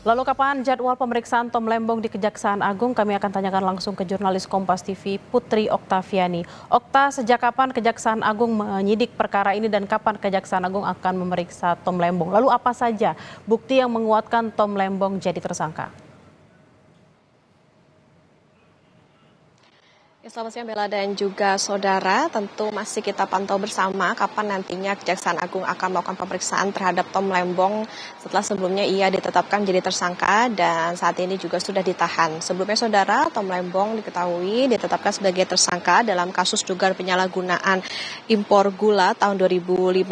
Lalu kapan jadwal pemeriksaan Tom Lembong di Kejaksaan Agung? Kami akan tanyakan langsung ke jurnalis Kompas TV Putri Oktaviani. Okta, sejak kapan Kejaksaan Agung menyidik perkara ini dan kapan Kejaksaan Agung akan memeriksa Tom Lembong? Lalu apa saja bukti yang menguatkan Tom Lembong jadi tersangka? Ya, selamat siang Bella dan juga saudara, tentu masih kita pantau bersama kapan nantinya Kejaksaan Agung akan melakukan pemeriksaan terhadap Tom Lembong setelah sebelumnya ia ditetapkan jadi tersangka dan saat ini juga sudah ditahan. Sebelumnya saudara, Tom Lembong diketahui ditetapkan sebagai tersangka dalam kasus dugaan penyalahgunaan impor gula tahun 2015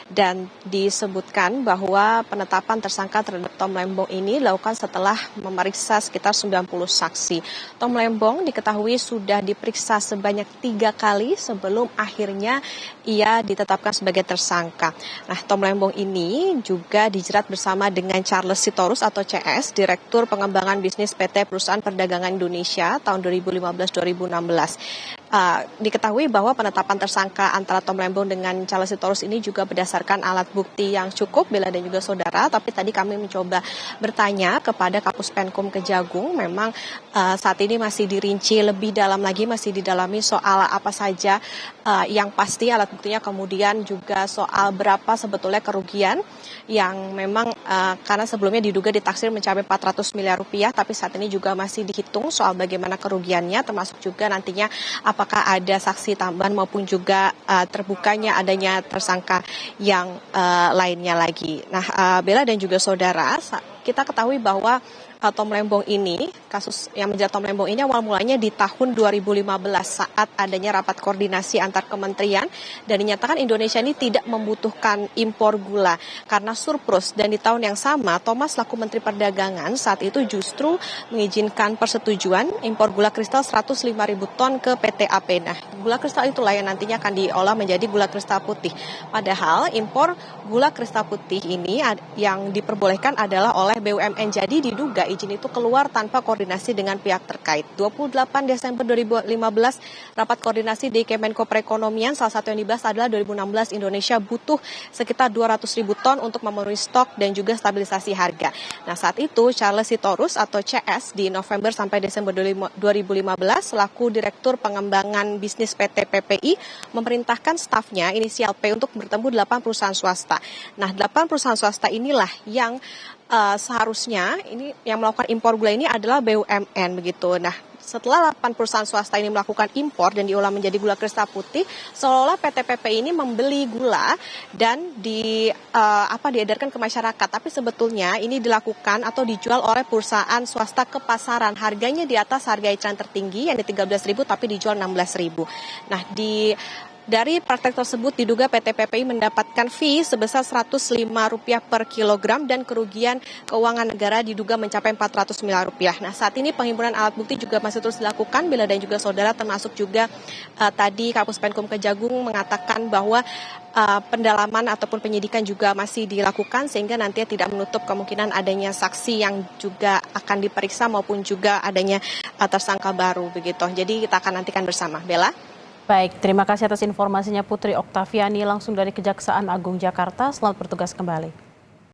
dan disebutkan bahwa penetapan tersangka terhadap Tom Lembong ini dilakukan setelah memeriksa sekitar 90 saksi. Tom Lembong diketahui sudah diperiksa sebanyak 3 kali sebelum akhirnya ia ditetapkan sebagai tersangka. Nah, Tom Lembong ini juga dijerat bersama dengan Charles Sitorus atau CS, Direktur Pengembangan Bisnis PT Perusahaan Perdagangan Indonesia tahun 2015-2016. Diketahui bahwa penetapan tersangka antara Tom Lembong dengan Charles Sitorus ini juga berdasarkan alat bukti yang cukup, Bella dan juga saudara. Tapi tadi kami mencoba bertanya kepada Kapus Penkum Kejagung, memang saat ini masih dirinci lebih dalam lagi, masih didalami soal apa saja yang pasti alat buktinya, kemudian juga soal berapa sebetulnya kerugian yang memang karena sebelumnya diduga ditaksir mencapai 400 miliar rupiah, tapi saat ini juga masih dihitung soal bagaimana kerugiannya, termasuk juga nantinya apakah ada saksi tambahan maupun juga terbukanya adanya tersangka yang lainnya lagi. Nah, Bella dan juga saudara, kita ketahui bahwa Tom Lembong ini, kasus yang menjerat Tom Lembong ini awal mulanya di tahun 2015 saat adanya rapat koordinasi antar kementerian dan dinyatakan Indonesia ini tidak membutuhkan impor gula karena surplus, dan di tahun yang sama Thomas selaku Menteri Perdagangan saat itu justru mengizinkan persetujuan impor gula kristal 105.000 ton ke PT AP. Nah, gula kristal itulah yang nantinya akan diolah menjadi gula kristal putih. Padahal impor gula kristal putih ini yang diperbolehkan adalah oleh BUMN, jadi diduga izin itu keluar tanpa koordinasi dengan pihak terkait. 28 Desember 2015, rapat koordinasi di Kemenko Perekonomian, salah satu yang dibahas adalah 2016 Indonesia butuh sekitar 200.000 ton untuk memenuhi stok dan juga stabilisasi harga. Nah, saat itu Charles Sitorus atau CS di November sampai Desember 2015 selaku Direktur Pengembangan Bisnis PT PPI memerintahkan stafnya inisial P untuk bertemu 8 perusahaan swasta. Nah, 8 perusahaan swasta inilah yang seharusnya ini yang melakukan impor gula ini adalah BUMN begitu. Nah, setelah 8 perusahaan swasta ini melakukan impor dan diolah menjadi gula kristal putih, seolah-olah PT PP ini membeli gula dan diedarkan ke masyarakat. Tapi sebetulnya ini dilakukan atau dijual oleh perusahaan swasta ke pasaran. Harganya di atas harga eceran tertinggi yang di 13.000 tapi dijual 16.000. Nah, dari praktek tersebut diduga PT PPI mendapatkan fee sebesar Rp105 per kilogram dan kerugian keuangan negara diduga mencapai Rp400 miliar. Nah, saat ini penghimpunan alat bukti juga masih terus dilakukan, Bella dan juga saudara, termasuk juga tadi Kapus Penkum Kejagung mengatakan bahwa pendalaman ataupun penyidikan juga masih dilakukan sehingga nantinya tidak menutup kemungkinan adanya saksi yang juga akan diperiksa maupun juga adanya tersangka baru begitu. Jadi kita akan nantikan bersama, Bella. Baik, terima kasih atas informasinya Putri Oktaviani langsung dari Kejaksaan Agung Jakarta. Selamat bertugas kembali.